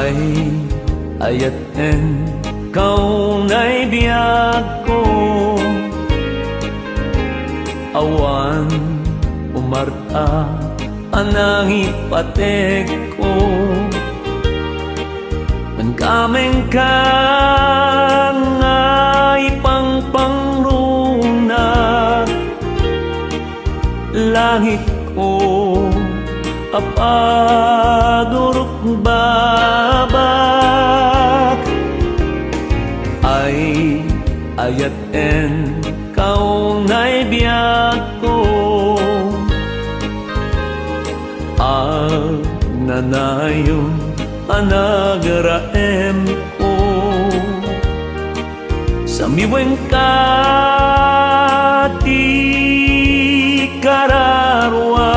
ay ayaten kau na'y biyag ko. Awan umarta anang ipatek ko. Man kameng ka nga ipangpangruna langit ko apadurok babak ay ayaten kau na'y biyag ko. Ang nanayon anagaraem ko sa miweng kati kararwa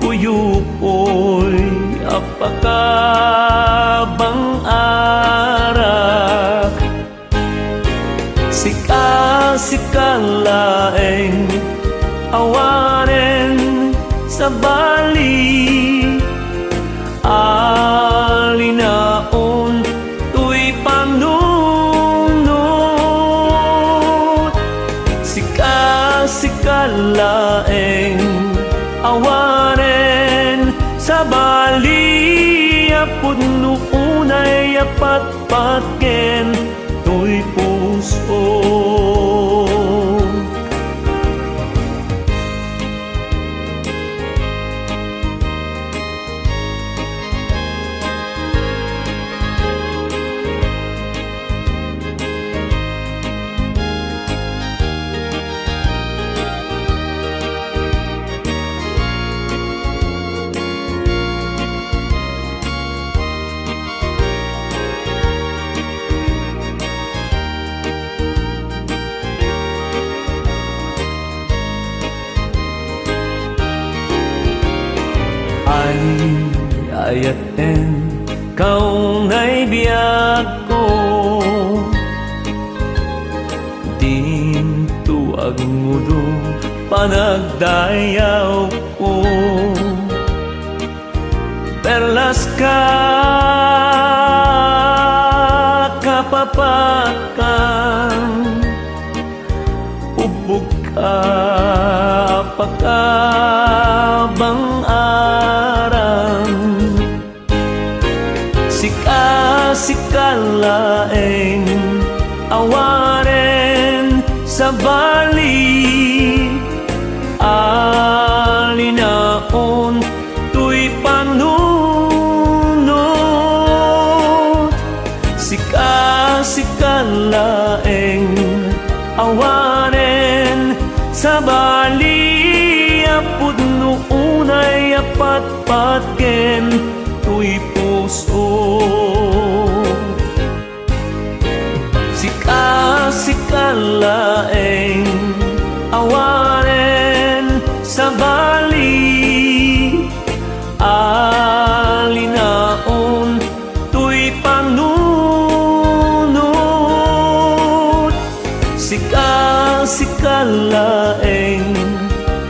uyupoy apakabang arak sikalaeng awanen sa bali alinaon tuy panunod sikalaeng awanen sa bali apod nuunay apatpatken tuy puso. Ayaten kau na'y biyag ko. Dintuag ngudo panagdayaw ko. Perlas ka kapapakan ubog ka pakabang sikalaeng awaren sa bali alinaon tuy panunod sikalaeng awaren sa bali apod nuunay apatpatken tuy puso. Sikalaeng awanen sa bali alinaon tuy panunod sikalaeng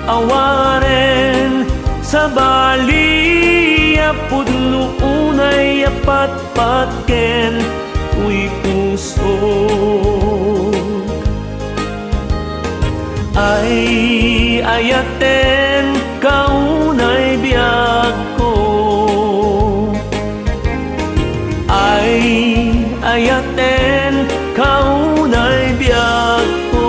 awanen sa bali apod nuunay apatpatken tuy puso. Ay ayaten kau na'y biyag ko. Ay ayaten kau na'y biyag ko.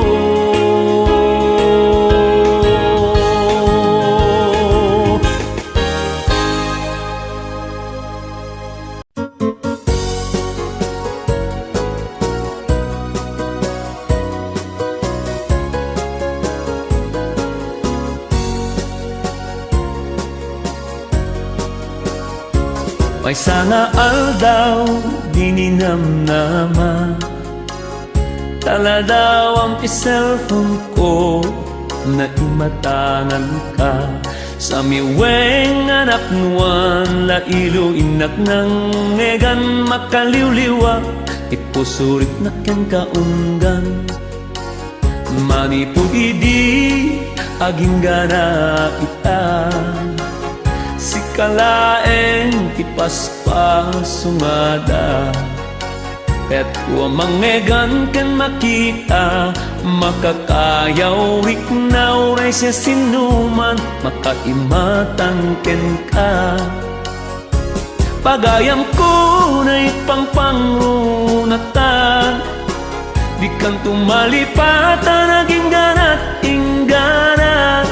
May sana aldaw dininamnama tala daw ang cellphone ko na imatangan ka sa miweng anak nuan la ilo inak nang ngegan makaliwliwa ipusurit na ken kaunggan manipugidi aging gana ita kalaeng tipaspas sumada. Pet ko mangegan ken makita, makakayaw iknaw ray siya sinuman, makaimatang ken ka. Pagayam ko na ipangpangrunatan, di kang tumalipatan, naging ganat ingganat.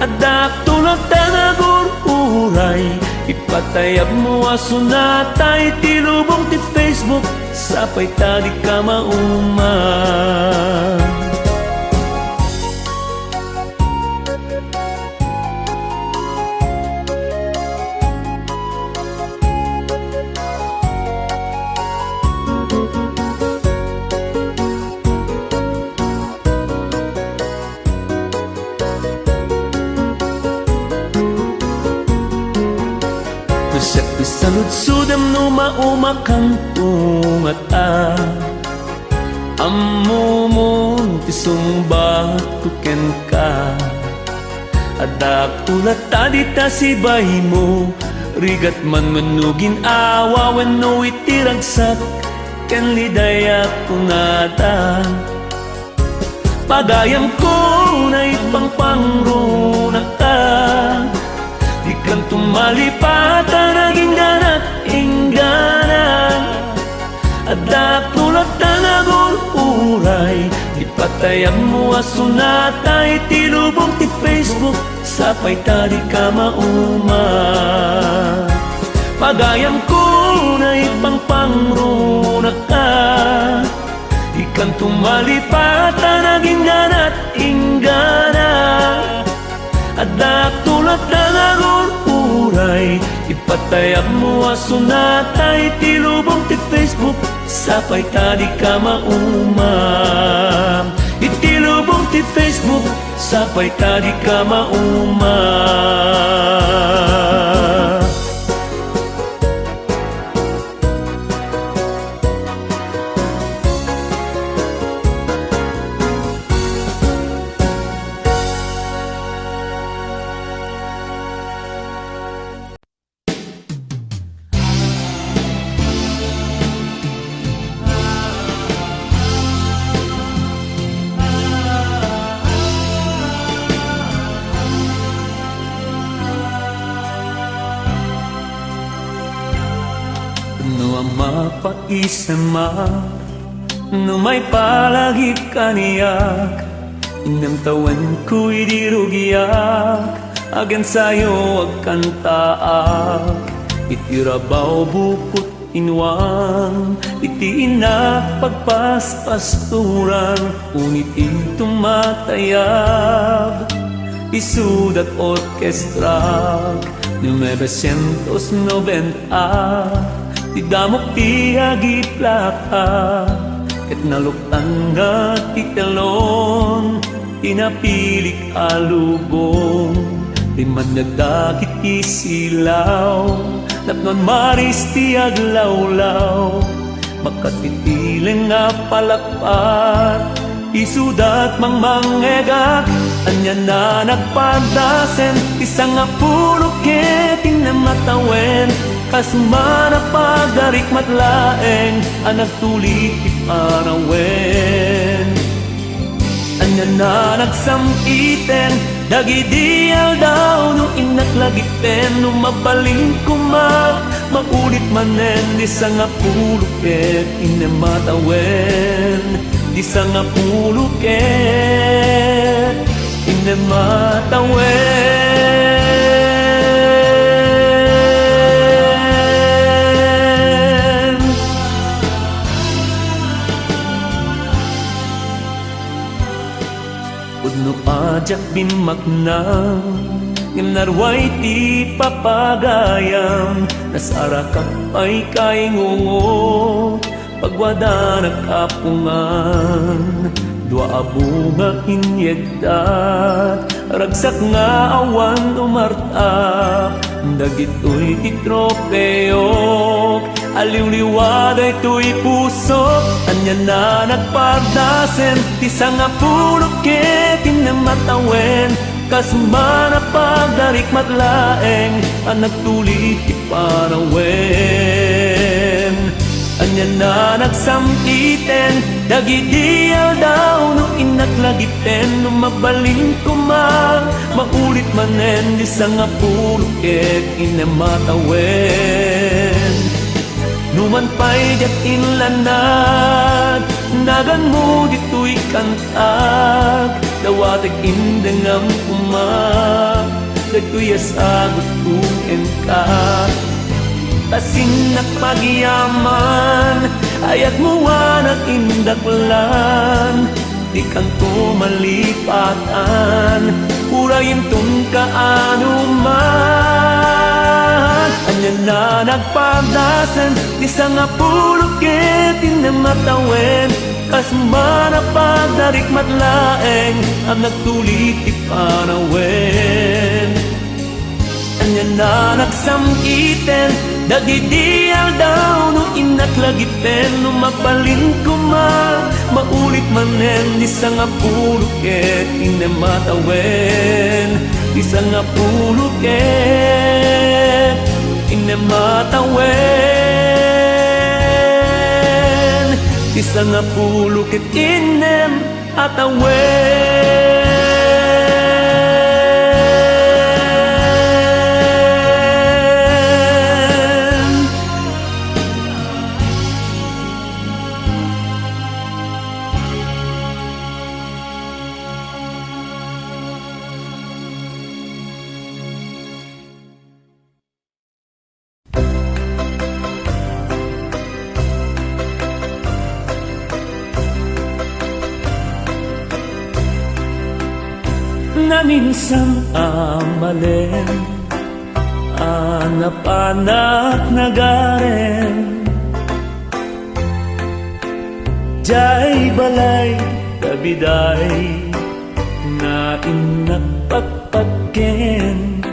Adak tulad tanagururay, ipatayab mo asunatay, tilubong ti Facebook, sapay ta di ka mauman. Salud-sudam no maumakang tungata, amumon ti sumbat kuken ka. Adak tulat tadi ta si bayi mo, rigat man manugin awa wenno itiragsak ken lidaya kunata. Pagayam ko na ipangpangrunata, di kang tumalipatan, naging ganat ingganan. Adak tulad tanagururay, ipatayab mo asunatay, tilubong ti Facebook, sapay ta di ka mauman. Pagayam ko na ipangpangrunata, di kang tumalipatan, naging ganat ingganan. Adak tulad tanagururay, ipatayab mo asunatay, tilubong ti Facebook, sapay ta di ka mauman. Itilubong ti Facebook, sapay ta di ka mauman. Mapaisama no may palagi kaniyak, inamtawan ko'y dirugiyak, agan sa'yo agkantaak. Itirabaw bukot inwan, iti inak pagpaspasturan, unit itumatayab, isudat orkestrak, 1990. Ti damok ti agiplaka, ket naluktan nga ti telon, tinapilik alubong, ti managdakit ti silaw, napnon maris ti aglawlaw, makatitiling nga palakpat, isudat mang mangegak, anya na nagpadasen, isang apulok ket tinamatawen, kasumana pagarik matlaeng, anak tulik iparawen. Anya na nagsamiten, dagidial daw no inaklagiten, no mabaling kuma, maulit manen, di sa nga puluket, inematawen, di sa nga puluket, inematawen. Udno ajak bimaknang, ngem narway ti papagayam, nasarakap ay kaingungot, pagwada nakapungan, dua abunga inyegdat, ragsak nga awan umartap, dagitoy ti tropeyok, aliw-liwaday to'y pusok, anya na nagpardasen, ti sanga pulok ket tinamatawen, kasumana pagda darikmat laeng ang nagtulit ti panawen. Anya na nagsamtiten, dagidial daw no inaklagiten, no mabalin ko maulit manen, di sa nga pulukit inematawen. Numan pa'y diat inlanad, nagan mo dito'y kantag, dawatig indengam dito'y asagot kuken ka. Tasin nagpagyaman, ayat mo anak indaklan, di kang tumalipatan, urayin tun kaanuman. Anya na nagpagdasan, di sa nga pulukit inematawen, kasmana pagdarikmat laeng ang nagtulit ti panawen. Anya na nagsamkiten, dagidial daw no inaklagiten, no mabalin ko maulit manen, di sa nga pulukit inematawen, di sa nga pulukit inematawen, di sa nga pulukit inematawen. Na minsan amalen, anak-anak nagaren, jay balay kabiday na inagpagpagken.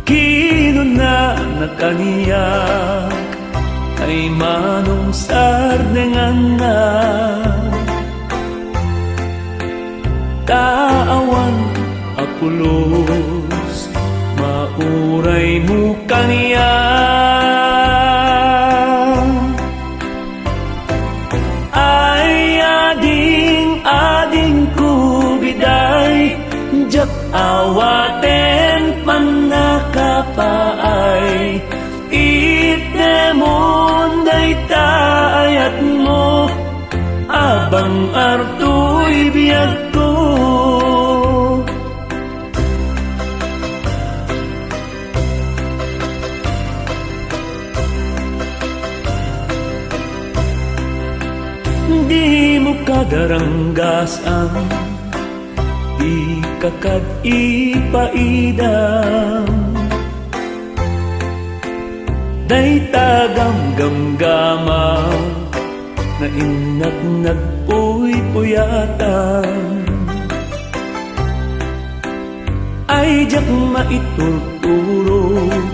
Kino na nakaniyak ay manong sardengan na, taawan apulos, mauray mo kaniya. Ay ading kubiday, jak awaten panakapaay, itnemon day taayat mo, abang arto'y biyag ko. Di mo kadaranggasan, di kakad ipaidam, day tagamgamgamaw na inag-nagpuy-puyatan. Ay jak maitulturog,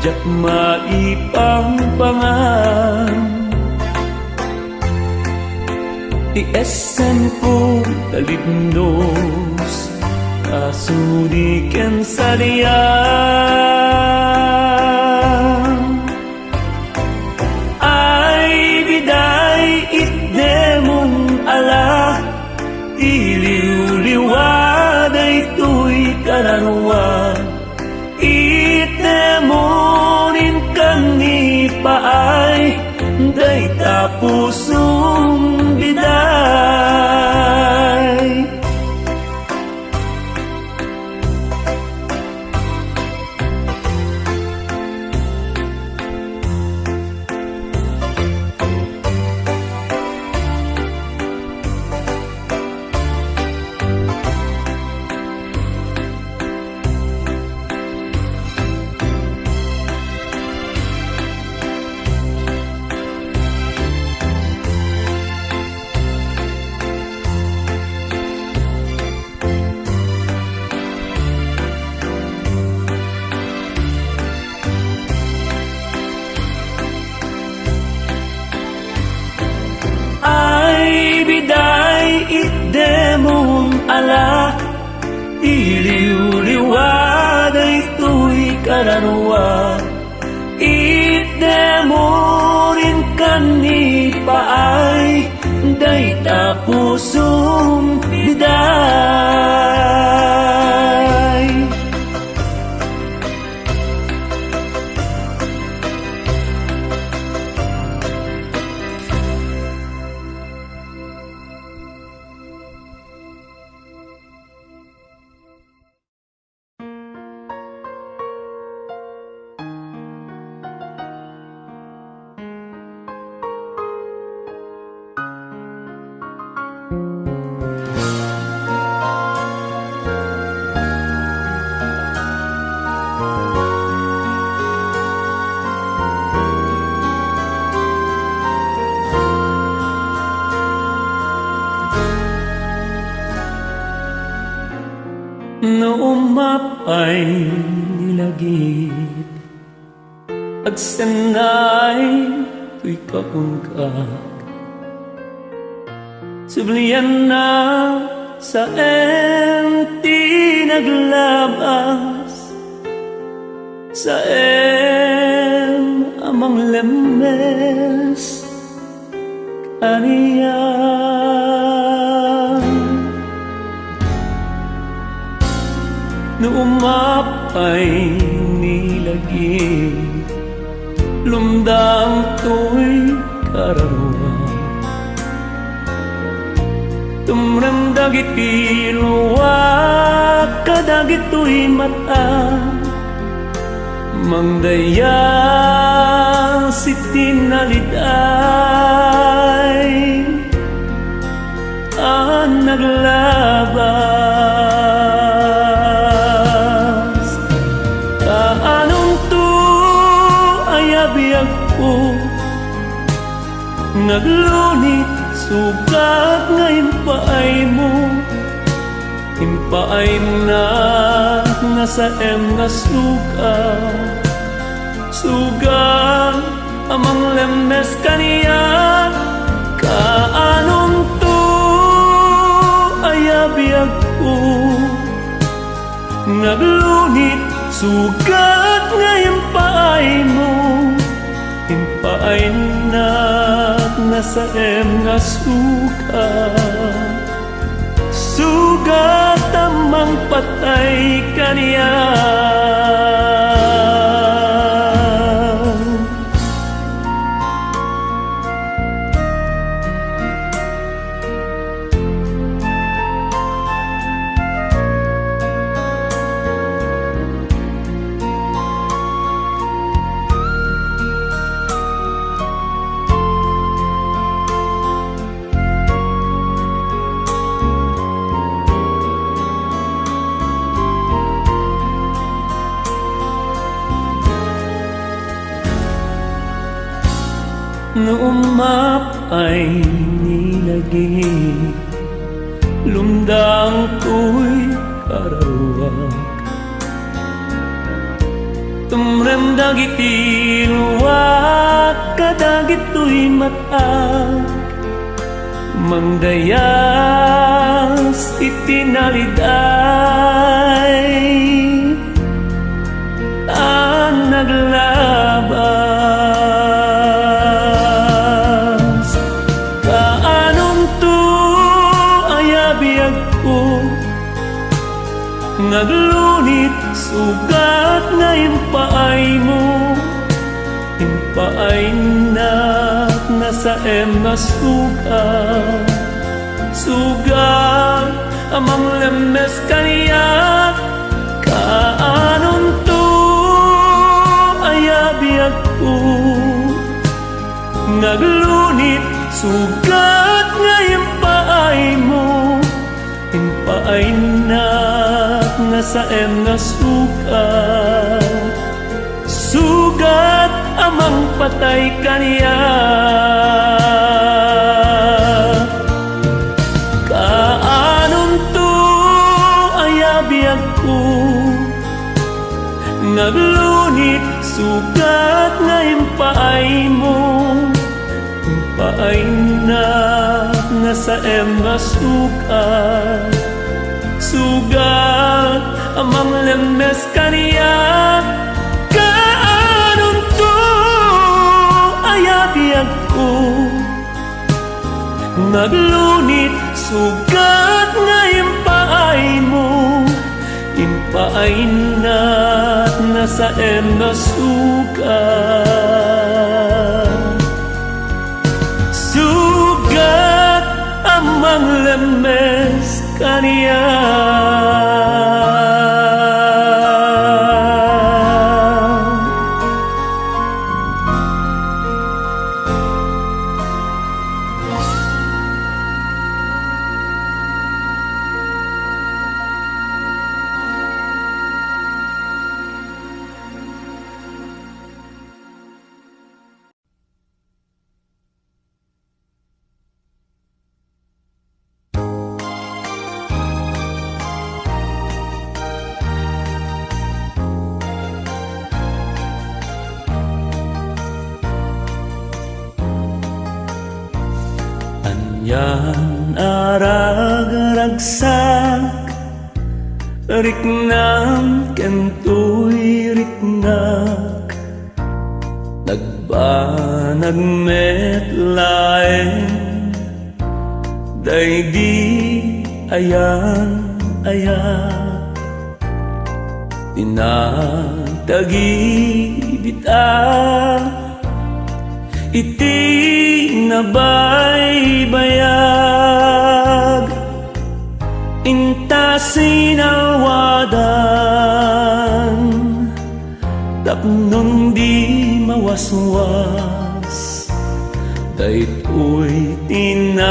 jak maipangpangan, ti esen ko talibnos, kasudiken sa diyan. Ay biday itdemon ala, iliw-liwaday to'y karanwa, itdemonin kang ipaay, day tapusong biday. karanwa Itdemo rin kani paay Day tapusong biday Noumapay nilagit Agsanay to'y kapungkak Sublian na sa enti naglabas Sa amang lemes kaniya Noumapay nilagit Lumdang to'y karanwa Tumramdagit pilwa Kadagit to'y mata Mangdaya si tinaliday Ang naglabas Kaanong to ay abiyag ko Naglunit sugat ngayon paay mo Impaay na nasa nga sugat Sugat amang lemes kaniya Kaanong to ay abiyag ko Naglunit sugat ngayon paay mo Impaay na nasa nga sugat Sugat amang patay kaniya Noumapay nilagit Lumdang ko'y karawak Tumramdagit ilwak Kadagit to'y matak Mangdayas itinaliday Ang naglabas Kaanong to ay abiyag ko Naglunit sugat ngayon paay mo Impaay na nasa nga sugat Sugat amang lemes kaniya Kaanong to ay abiyag ko Naglunit sugat ngayon paay mo Impaay na nasa nga sugat Sugat amang patay kaniya Kaanong to ay abiyag ko Naglunit sugat ngayon paay mo Paay na nasa nga sugat Sugat amang lemes kaniya naglunit sugat nga impaay mo, impaay na nasa sugat. Sugat amang lemes kaniya. Yan arag-aragsak riknam kentoy riknak nagbanag metlaen daydi ayan tinagtagi bita iti nabaybayag inta sinawadan tapnon di mawaswas daytoy tinapili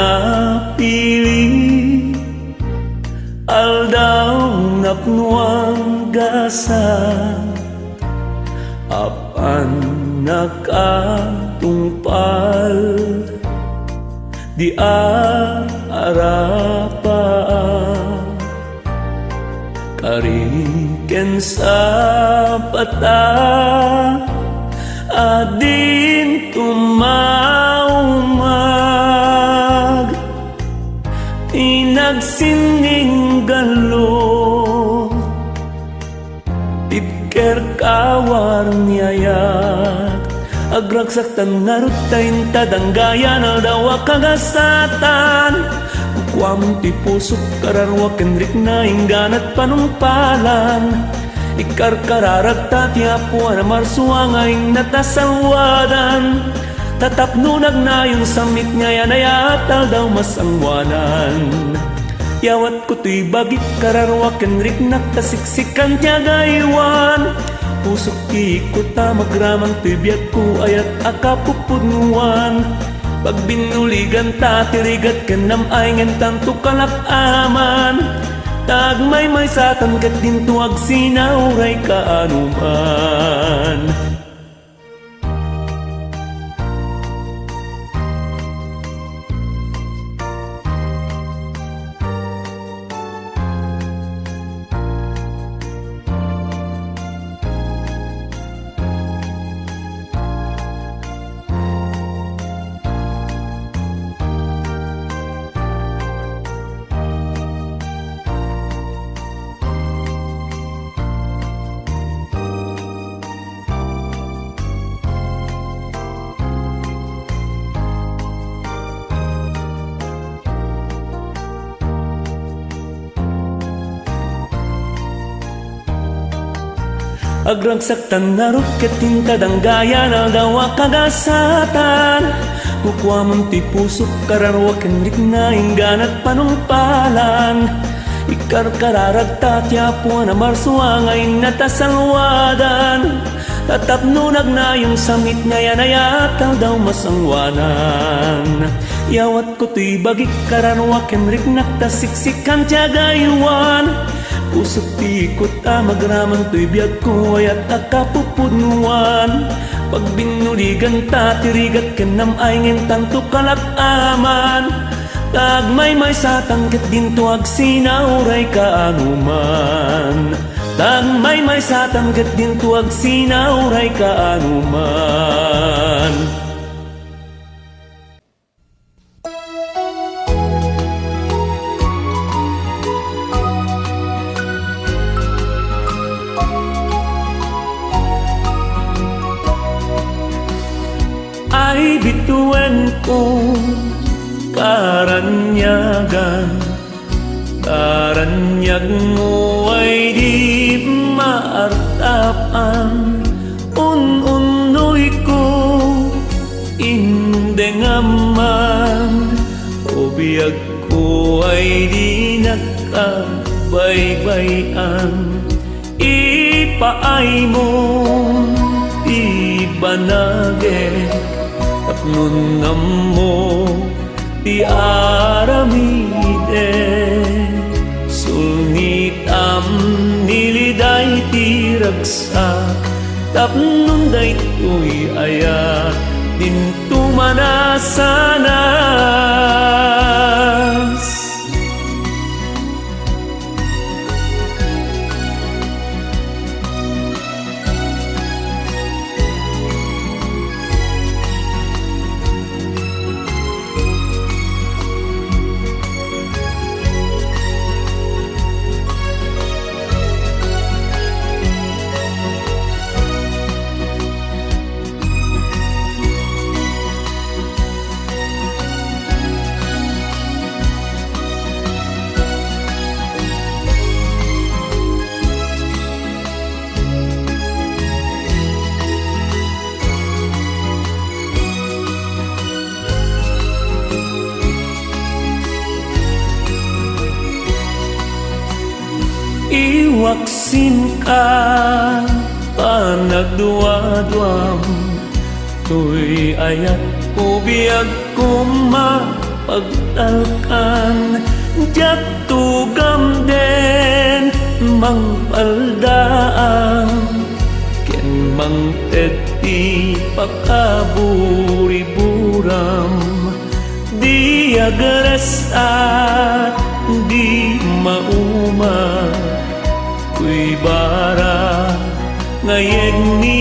aldaw napnuang gasa apan nakatungpal di arapa kariken sa pata adin tumaumag inagsining galo tipker kawar niyayat agragsaktan narutayin tadanggayan aldawa kagasatan kukwam ti pusok kararwaken rikna ingganat panungpalan ikarkararagta ti apuan marsuangaing natasawadan tatapnunag na yung samit ngayon ay atal daw masangwanan yawat ko to'y bagit kararwaken riknak tasiksikan tiyagaywan pusok ikot ta magramang tibiyag ko ayat akapupudnuan pagbinuligan ta tirigat kanam ay ngentan tukalak aman tagmay satan kat din tuwag sinauray kaanuman. Agragsaktan narot kating kadanggayan aldawa kagasatan kukwamon ti pusok kararwaken rikna ingganat panungpalan ikarkararagta ti apuan na marsuangain natasalwadan tatapnunag na yung samit ngayon ay atal daw masangwanan yawat ko to'y bagik kararwaken riknak tasiksikan tiyagaywan pusok ti ikot ta magramang to'y biyag ko ayat akapupudnuan pagbinuligan ta tirigat kanam ay ngentan tukalak aman tagmay satang ket dinto agsinauray kaanuman tagmay satang ket dinto agsinauray kaanuman. Ay bituin ko karanyagan. Karanyag mo ay di maartapan. Un-unoy ko indengaman, o biyag ko ay di nakabaybayan. Ipaay mo di banagek, tapnon mo di aramide. Sulnitam niliday ti ragsak, tapnon daytoy ayat din tumanasanas. Iwaksin ka panagduwadwam, tuy ayat ubiyag ko mapagtalkan. Diyak tugam den mangpaldaan, ken mangteti pakaburi-buram. Di agares at di mauma, kuy bara ngayeg ni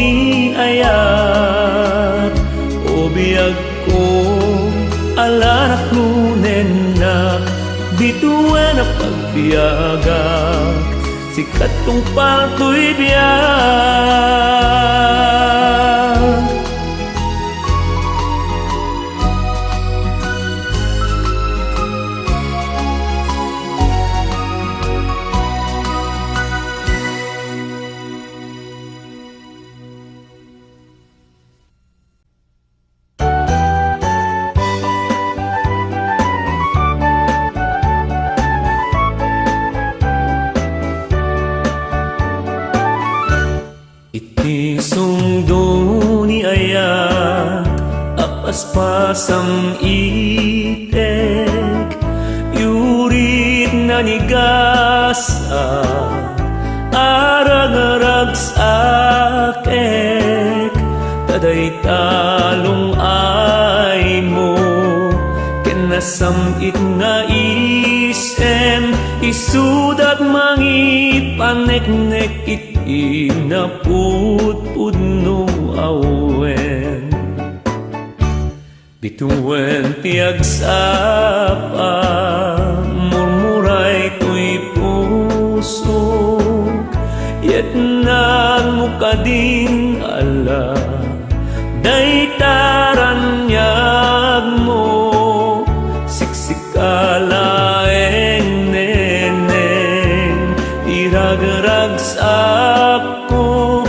ayat. O biyag ko alanak nunen na bituan na pagbiagak, sikat tong pato'y biyag. Sungdo ni ayat apas-pasam itek, yurit na nigasa arag-arag sakek. Taday talong ay mo kenasamit nga isem, isudat mangipanek-nek iti naputpudno awen. Bituwen ti agsapa, murmuray to'y pusok, yet nagmukadin ala daytaranyag mo. Siksikalaeng neneng irag-rag sakko,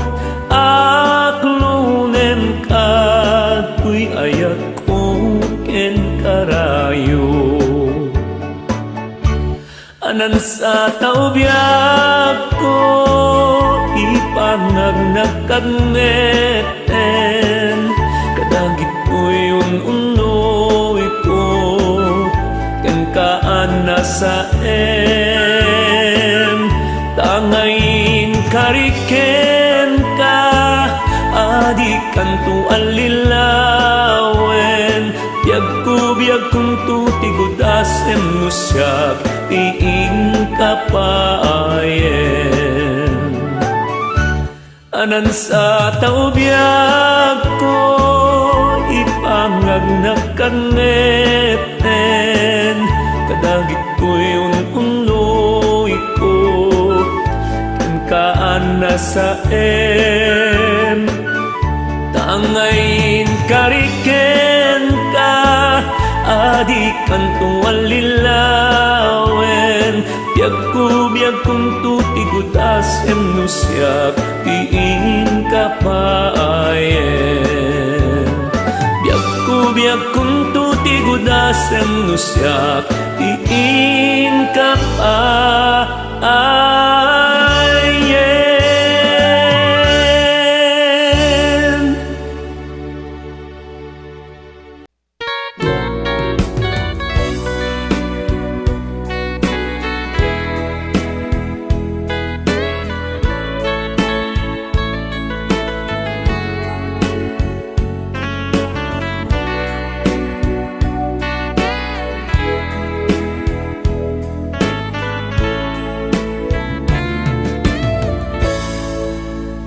aklunem kato'y ayak ko ken karayo. Anan sa taubiyag ko ipangagnagkagneten, kadagit ko'y un-unoy ko ken kaan nasa tangayin kariken ka, adik kanto alilawen. Biyag kong tutigudasem no siyak tiing kapayen. Anan sa taubiyag ko ipangagnagkagneten, kadagit ko'y un-unoy ko ken kaan nasa tangayin kariken ka, di kantong walilawen. Biyag kong tutigutas emnusyak tiin kapayen. Biyag kong tutigutas emnusyak tiin kapayen.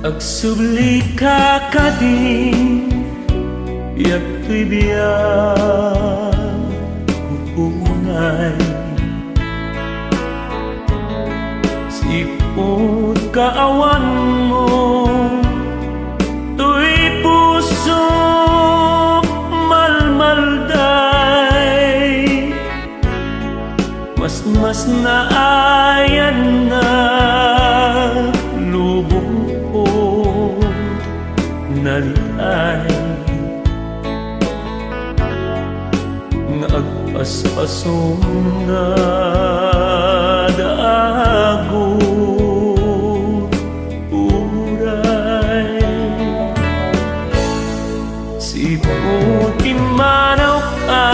Agsubli ka kading yak tuy biyag upunay. Sipot kaawan mo tuy puso malmalday. Mas naayan na lubong nalitay nga agpaspasong nga daago uray. Siputi manaw ka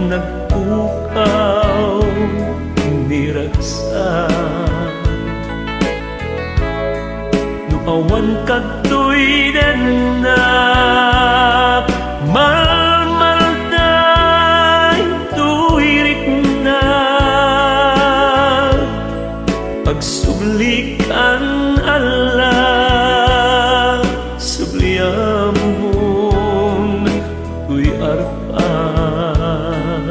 nagpukaw niragsan. Awan katoy den na malmalday tuwirik na. Agsublikan ala subliam mon tuy arpan.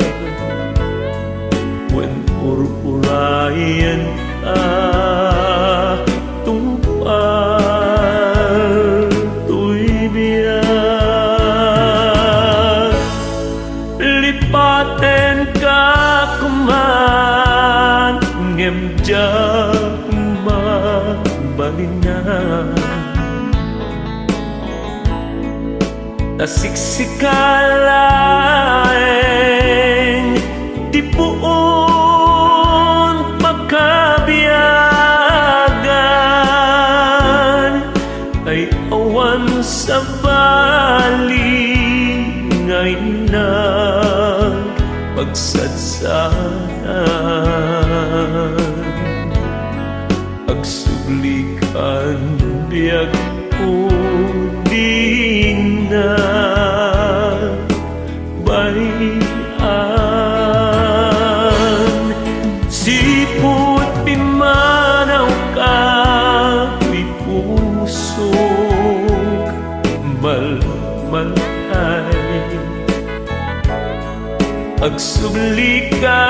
Wen purpurayan ka Diyak mabalingan. Tasiksikalaeng di puon pagkabiyagan. Ay awan sa bali ngayon na pagsadsanan. Agsublikan biyag po di na bayan. Sipot pimanaw ka tuy puso malmalay. Agsublika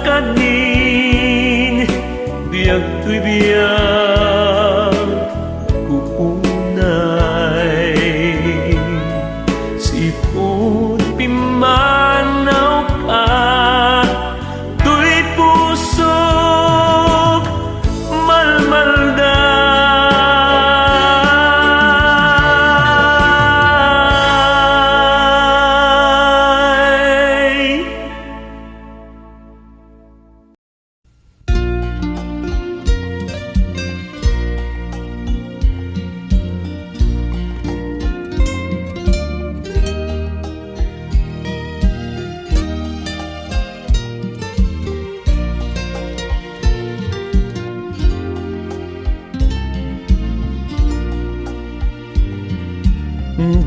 kanin biyag tuy biyag kuunay. Sipot pimanaw ka tuy puso malmalday.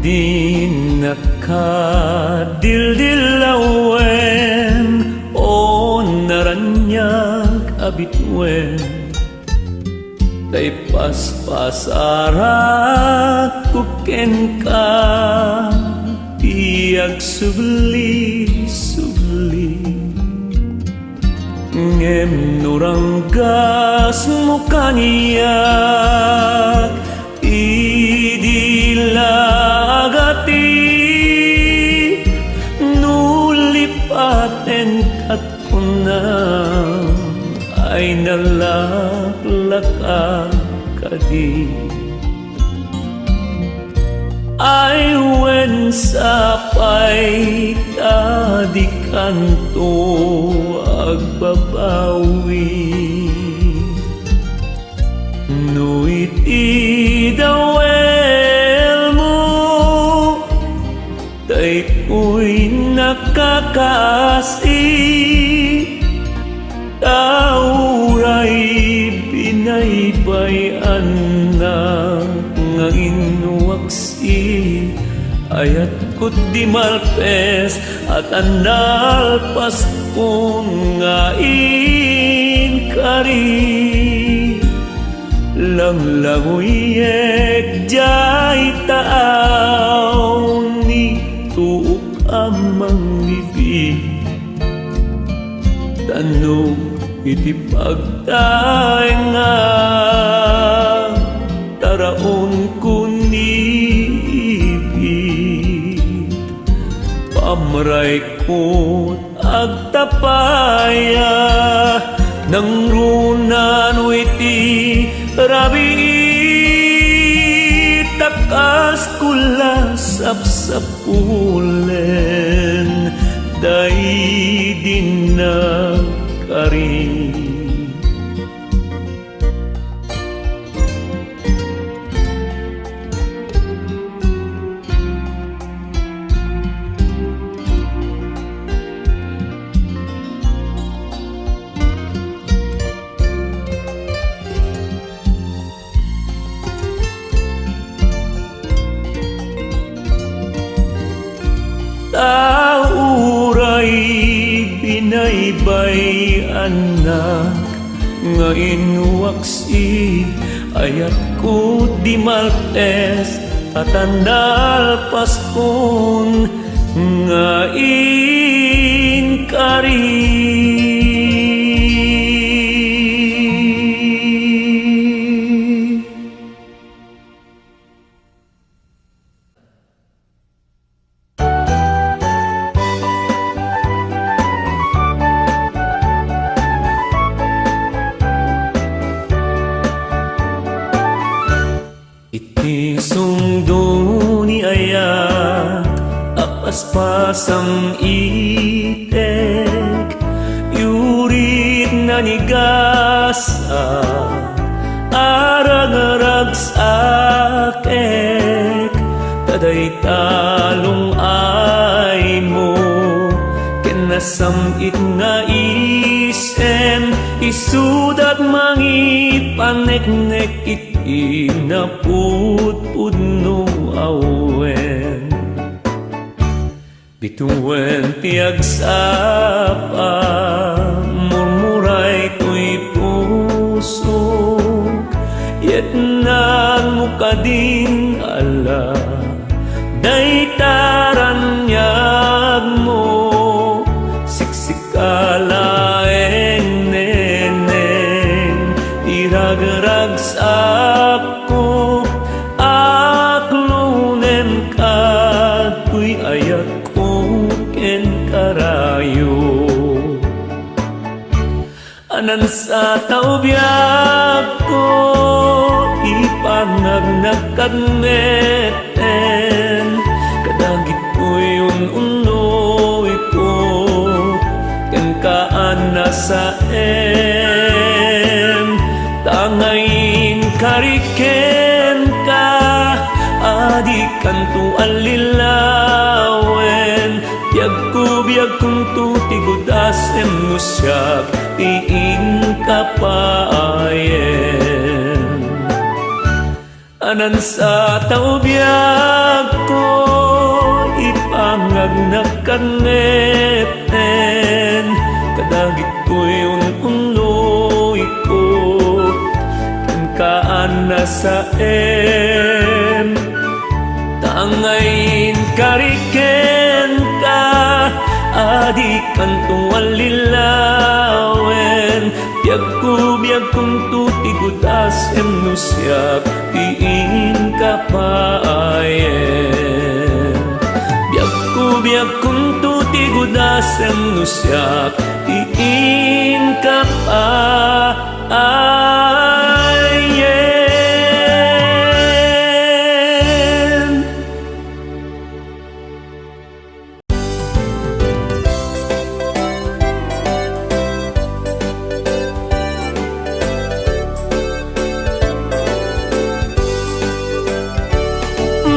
Di nakadildilawen o naranyag abitwen. Kay paspasarat kuken ka tiyag subli ngem nuranggas mo kaniyak idilagati nu ay nalaklaka kadi. Ay wen sapay tadi kanto agbabawi. No iti dawel mo tay ko'y nakakasi. Tauray binaybayan na nga inuwaksi. Ayat ko't di malpes at analpas kong ngain kari. Lang languyek jay taaw ni tuok amang bibig. Tanong iti pagtay nga taraon ko ni ibig. Pamray ko't agtapaya nang runan iti rabi. Takas kula sapsapulen day din na kari. Tauray binaybay anak nga inuwaksi. Ayat ko di malpes tatandal paskon nga inkari. Sungdo ni ayat apaspasam itek. Yurit na nigasa arag-arag sakek. Taday talong ay mo kenasamit nga isem. Isudat mangi paneknek iti naputpudno awen. Bituwen tiagsapa murmuray ko'y puso. Yet nagmukading ala day taranyag mo. Siksikalaeng neneng irag-rag sakko. Aklunem kato'y ayat ko ken karayo. Anan sa taubyak ko ipangagnagkagneten. Kadagit ko'y ununoy ko ken kaan nasa tangayin kariken ka. Adik kanto alilawen. Biag kong tutigudas emusyak tiing kapayen. Anan sa taubyak ko ipangagnagkagneten. Kadagit ko'y ununoy ko ken kaan nasa tangayin kariken ka. Adik kantong alilawen. Biag kong tutigutas emusyak tiin kapayen. Biag kong tuti gudasem no siak tiin ka pa ayen.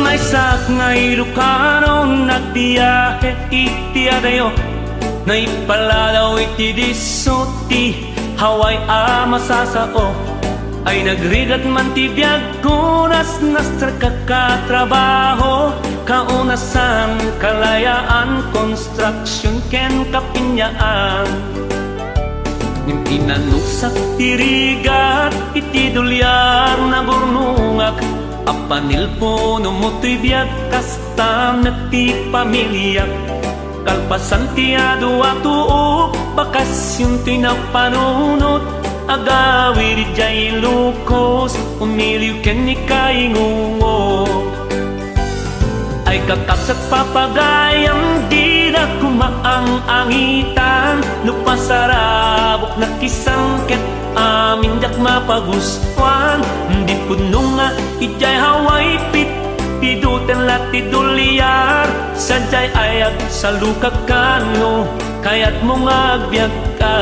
May sak ngay rukano nagbiyahe iti adayo na ipalalaw iti disuti haway masasao ay nagrigat man ti biyag kunas nastra kakatrabaho kaunasan kalayaan construction ken kapinyaan impinanusak tirigat iti dulyar na burnungak apanilpo no moto'y biyag kastam na ti pamilya kalpasan ti adwa tuok bakasyon ti napanunot agawi di jay lukos umiliw ken ni kaingungo ay kakapsat papagayang di na kumaang angitan no pasarabok na kisangket amin dak mapagustuhan di puno nga ijay haway pit piduten lati dulyar sadyay ayag sa lukakano kayat mo nga agbyag ka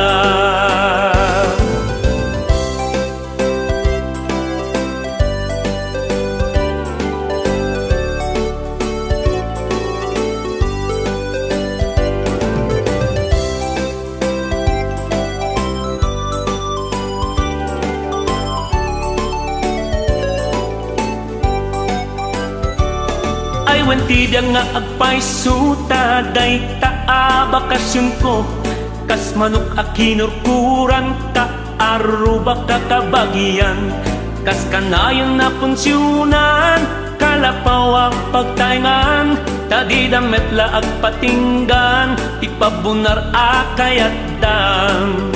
Wentidya nga agpaisuta day taa bakasyon ko kas manok akinurkuran ka aruba kakabagyan kas kanayon na punsyunan kalapaw ang pagtaingan tadi damet la agpatinggan ipabunar akayat dam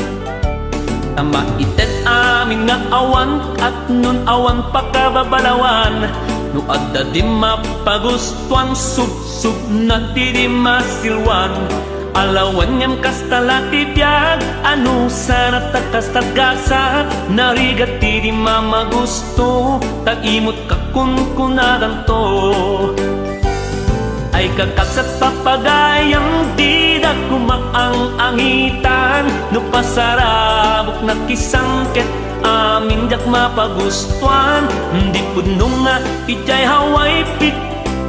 tama itet amin nga awan at nun awan pakababalawan no adda di mapagustuan sub-sub na di masilwan alawan ngam kastalati biyag ano sana takastagasa narigat di mamagusto tag-imot kakunkunadan to ay kakapsat papagayang di na kumaang angitan no pasarabok na kisangket amin dak mapagustuhan di puno nga ijay haway pit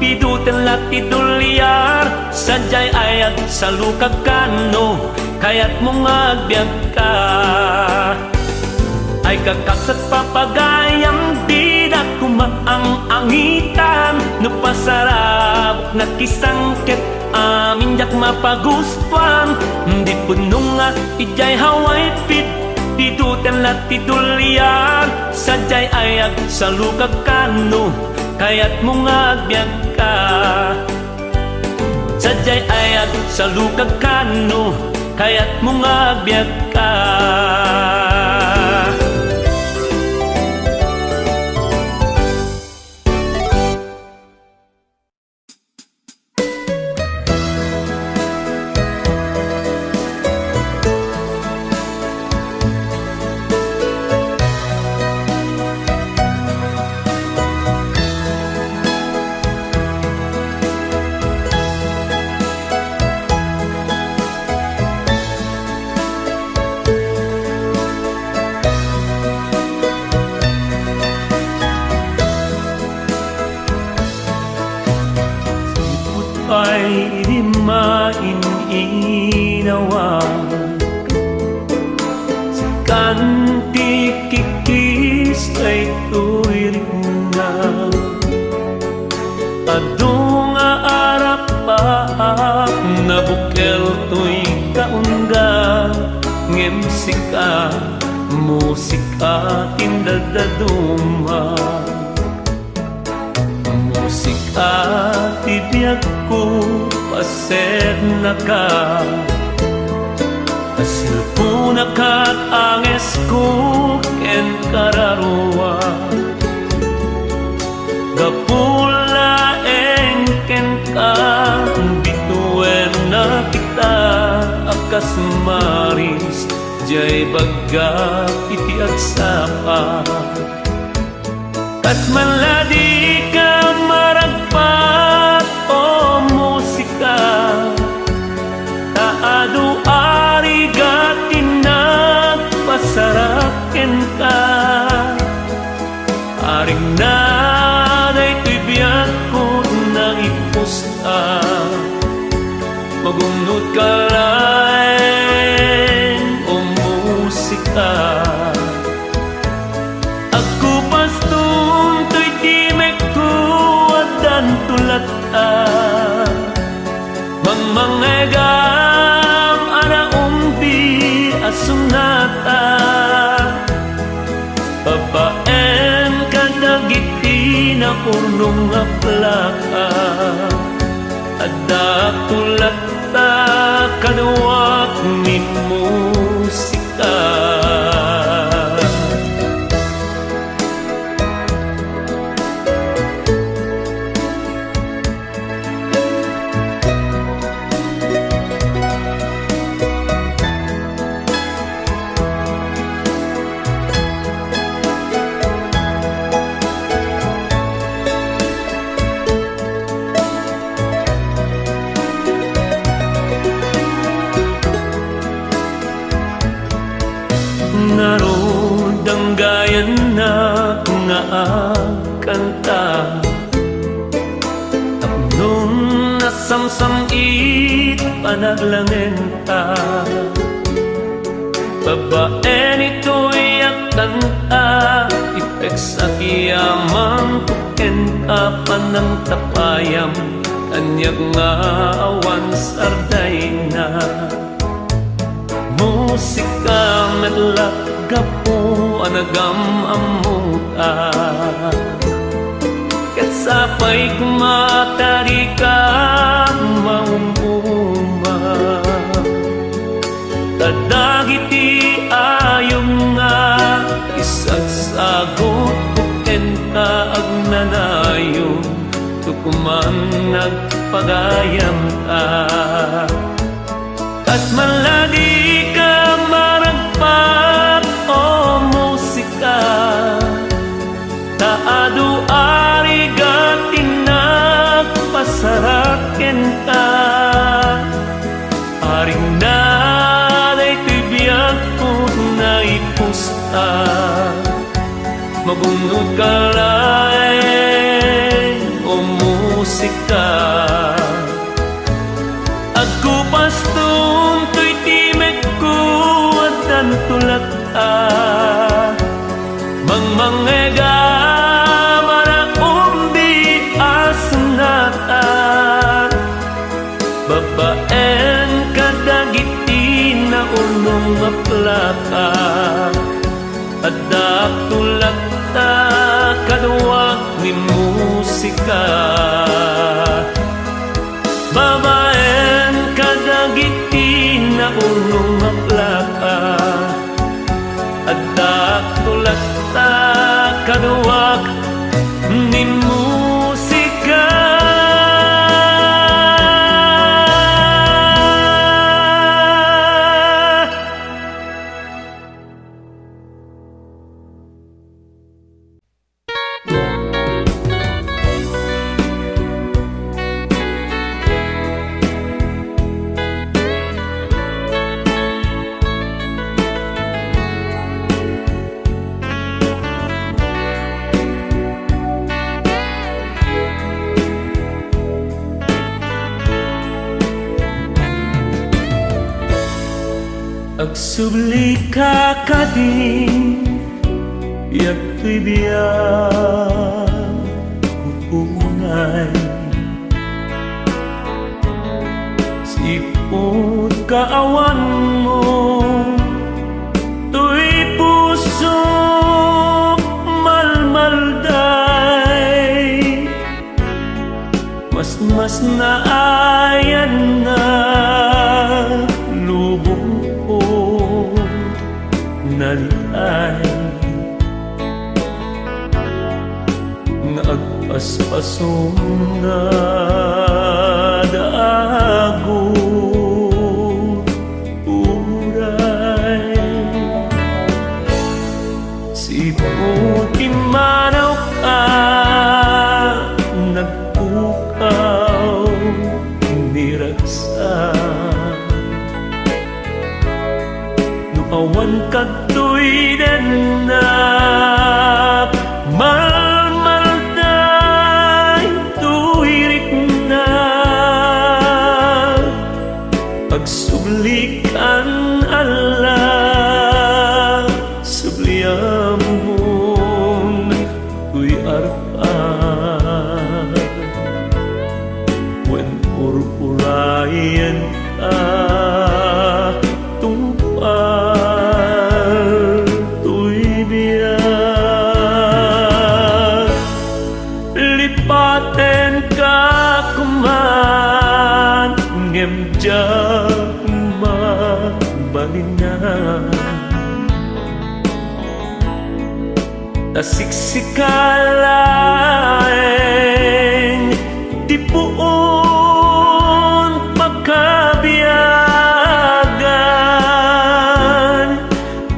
piduten lati dulyar sadyay ayag sa lukakano kayat mo nga agbyag ka ay kakapsat papagayang di na kumaang angitan no pasarabok na kisangket amin dak mapagustuhan di puno nga ijay haway pit piduten lati dulyar sadyay ayag sa lukakano kayat mo nga agbyag ka sadyay ayag sa lukakano kayat mo nga agbyag ka ay di maininawag sa kanti kikis ay tuwirin na adung aarap pa nabukel to'y kaungga ngemsika musika tindadaduma musika tibiyag ko paset na ka asilpo na kat anges ko ken kararuwa gapula ken ka bituwen na kita kas maris jay bagga iti agsapa kas manladi ka maragpat o musika taado arigatin nagpasaraken ka aring naday to'y biyak ko na ipusta magunod ka lain o musika ako pastong to'y timek ko at dan tulat mangmangegam ana umbi asunata babaen kadagiti na punong aplaka ada tulat ta kaduak ni musika Narod gayan na nga kanta tapnon nasamsam it panaglangen ta babaen ito'y akanta ipeks sa kiyamang puken panang tapayam kanyag nga awan sarday na musika medlagap po anagam amuta ket sapay kumatari ka maumuma tadagiti ayong nga isagsagot puken ka agnanayon tukuman nagpagayam ta kas maladi ka maragpat o musika taado arigatin nagpasaraken ka aring naday to'y biyak ko na ipusta magunod ka lain o musika ako pastong to'y timek ko at dan tulat mangmangega maraumbi asunata babaen kadagiti na unong maplaka adak tulat kaduak ni musika babaen kadagiti na unong maplaka adak tulat kaduak ni musika agsubli ka kading yak to'y biyak upunay sipot kaawan mo to'y puso malmalday mas naayan na lubong ko nalitay nga agpaspasong na dago Siputi manaw ka, nagpukaw, niragsak. Nuawan kagtoy denak, malmalday tuwirik na. Pagsublikan Allah, subliamon tuy arpan. When purpurayan ka, tungpal tuy biyak. Lipaten ka kuman, ngemjak mabalingan. Tasiksikalaeng tipuon pagkabiyagan,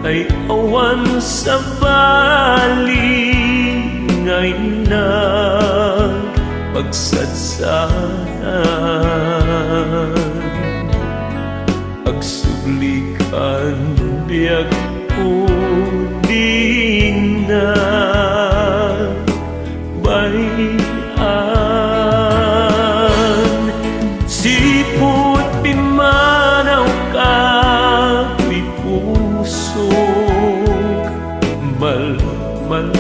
ay awan sa bali ngay nagpagsadsanan. Agsublikan biyag po di na bayan. Sipot pimanaw ka, may pusok malmalay.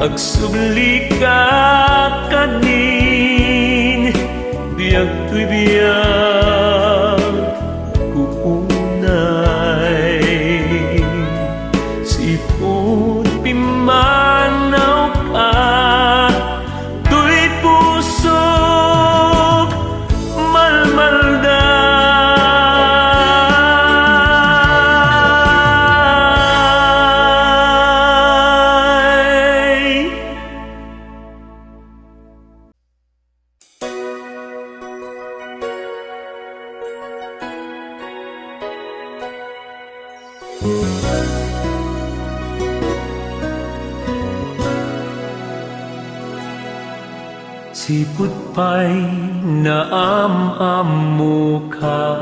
Agsublika kanin, biyag tuy biyag kuunay. Sipot pimanaw ka, tuy pusok malmalday. Sipot pa'y naam-amu ka,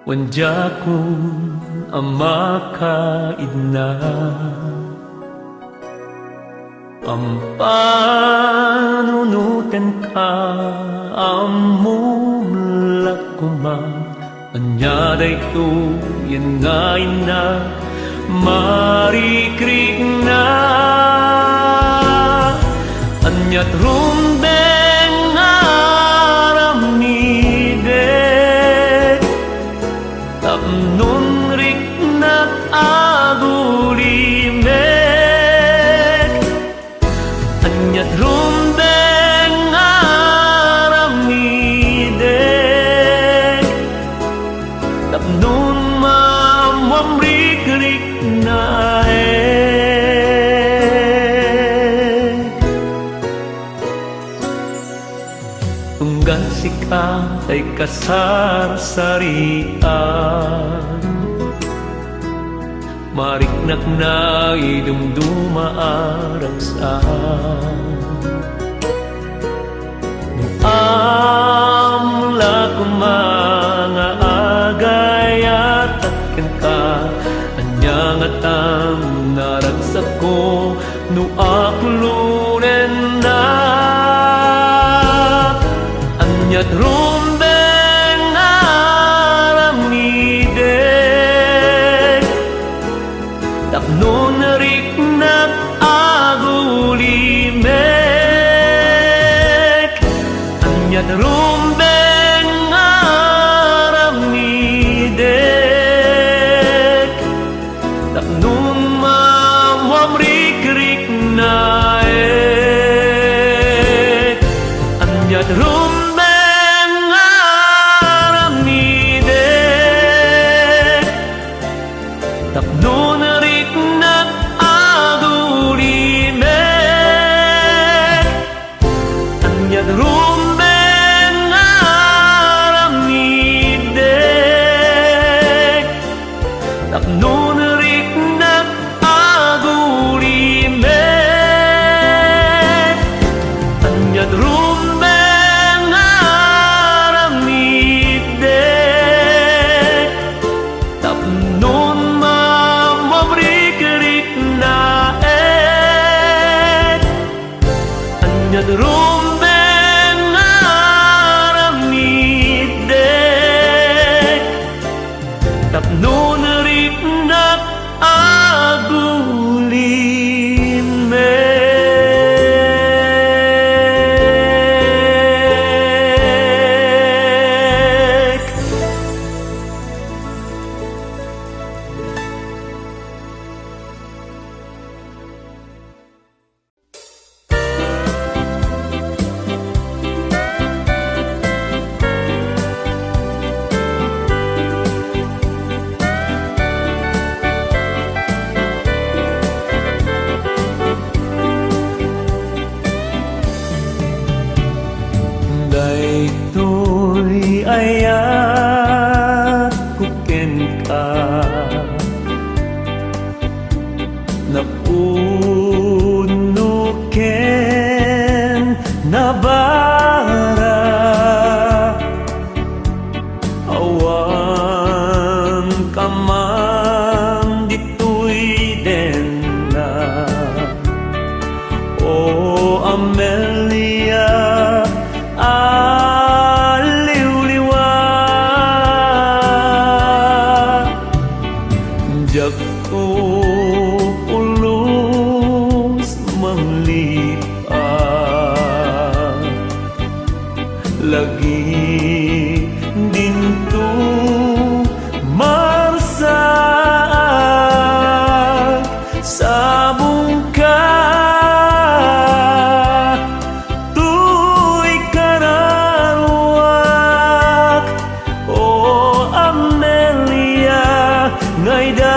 wanja kong ama ka idna. Pampanunutan ka amum lakuma, anyaday to yan nga ina marikrik na. Anyat rumbeng aramide, tapnon rik na agulimek. Anyat rumbeng aramide, tapnon mamamrik-rik na tunggal sika ay kasarsarian, mariknak na idumduma aragsan. Amla ko mga agayat akin ka, anyang atam naragsak ko no akulunen na. Anyat rumbeng aramide, tapnon rik na agulimek. Anyat rumbeng aramide, tapnon tapno na rin na agulin me. Daytoy ayat kuken ka napuno ken nabara awan kaman ditoy den na o Amelia ko ulos manglipat lagi dinto marsaag sabong ka tuy kararwak o Amelia ngayda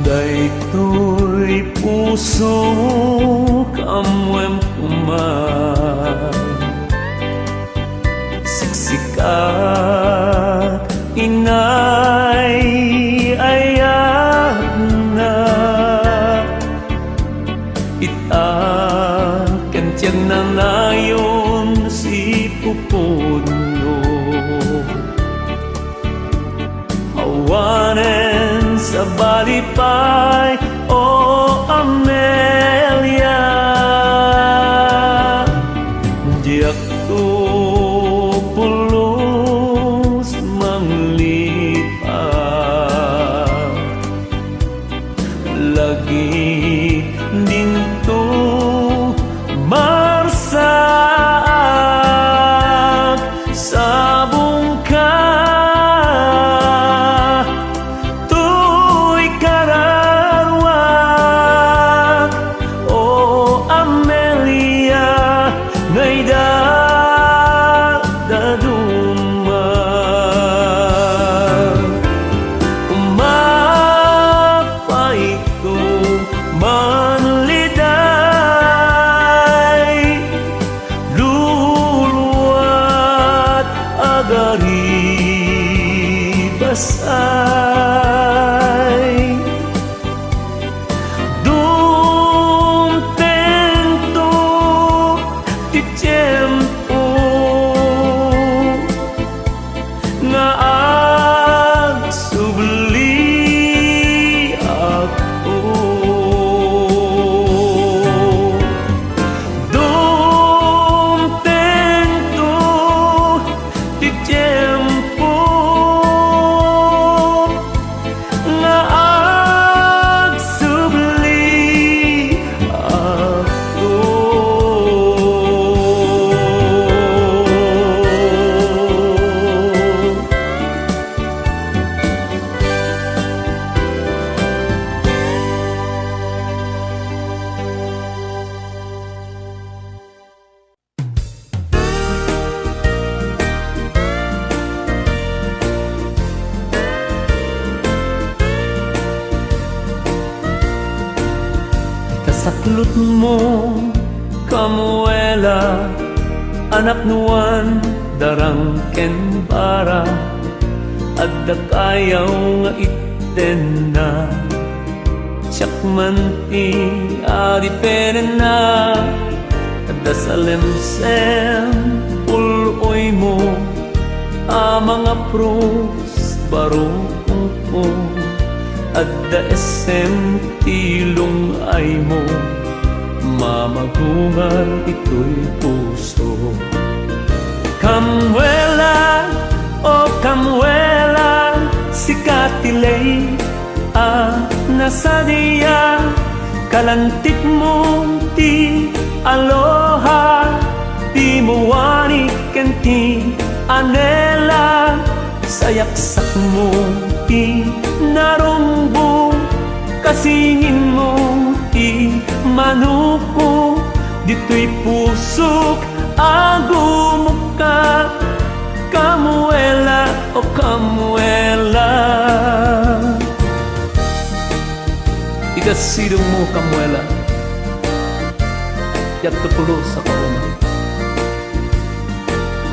Daytoy puso kamwem kumay siksikat inay ayat na itaken tiyan na nayon si pupuno awanen sa balipay o Amelia diak to pulos manglipat lagi dinto marsaag sabong ka basay dum tento ti tiempo nga agsubli ako dum tento sulot mo, Kamuela, anak nuwan darang ken bara, adda kayaw nga itten na. Siakman ti adi penen na, adda salemsem puloy mo, mga pros baro kung adda esem tilong ay mo, mamagungar ito'y puso. Kamuela, o Kamuela, si Katilay nasa diya, kalantik mo ti aloha, ti muwani kenti anela, sayaksak mo ti narumbo, kasingin mo ti manuko, dito'y pusok agumuka. Kamuela, o Kamuela, ikasidong mo, Kamuela, yak tupulo sa kauna.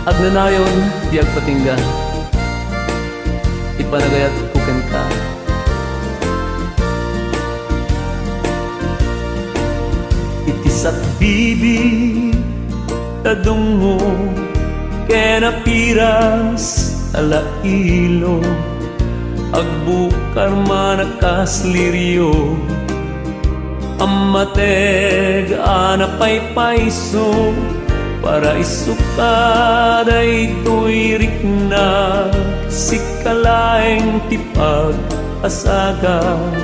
Agnanayon, di agpatinggan, ipanagayat uken ka. Itisak bibi, tadong mo, kena piras alailo, agbukar manakasliryo, amateg anapaypayso, para isukada ito'y rikna, sikalaeng tipag asagag,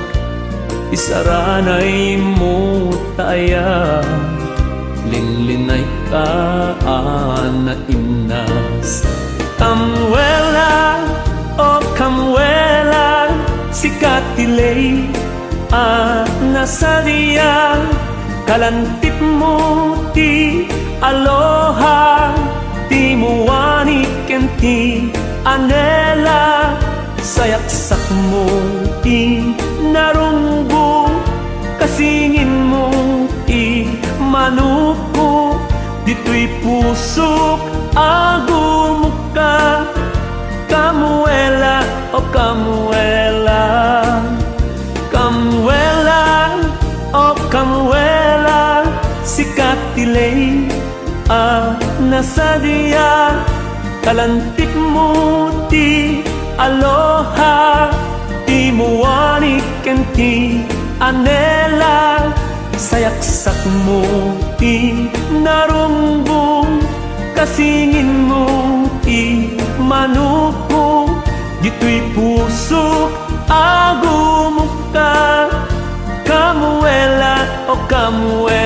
isaranay mo taya, linlinay ka na inas. Kamuela, o Kamuela, si Katilay nasa diya, kalantip mo ti aloha, ti muwani kenti anela, sayaksak mo ti narunggo, kasingin mo ti manuko, dito'y pusok agumuka. Kamuela, o Kamuela, Kamuela, o Kamuela, si Katilay nasa diya, kalantik mo ti aloha, ti muwani kenti anela, sayaksak mo ti narumbong, kasingin mo ti manuko, dito'y pusok agumuka. Kamuela, o Kamuela,